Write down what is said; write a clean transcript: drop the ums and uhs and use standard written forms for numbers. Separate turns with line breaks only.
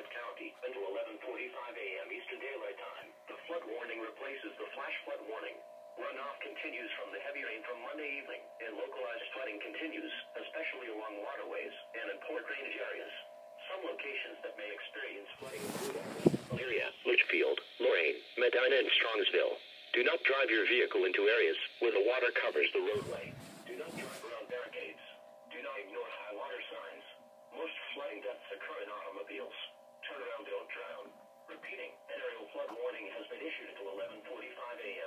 Summit County until 11:45 a.m. Eastern Daylight Time. The flood warning replaces the flash flood warning. Runoff continues from the heavy rain from Monday evening, and localized flooding continues, especially along waterways and in poor drainage areas. Some locations that may experience flooding include Elyria, Litchfield, Lorain, Medina, and Strongsville. Do not drive your vehicle into areas where the water covers the roadway. Do not drive around barricades. Do not ignore high water signs. Most flooding deaths occur in automobiles. Turn around, don't drown. Repeating, an aerial flood warning has been issued until 11:45 a.m.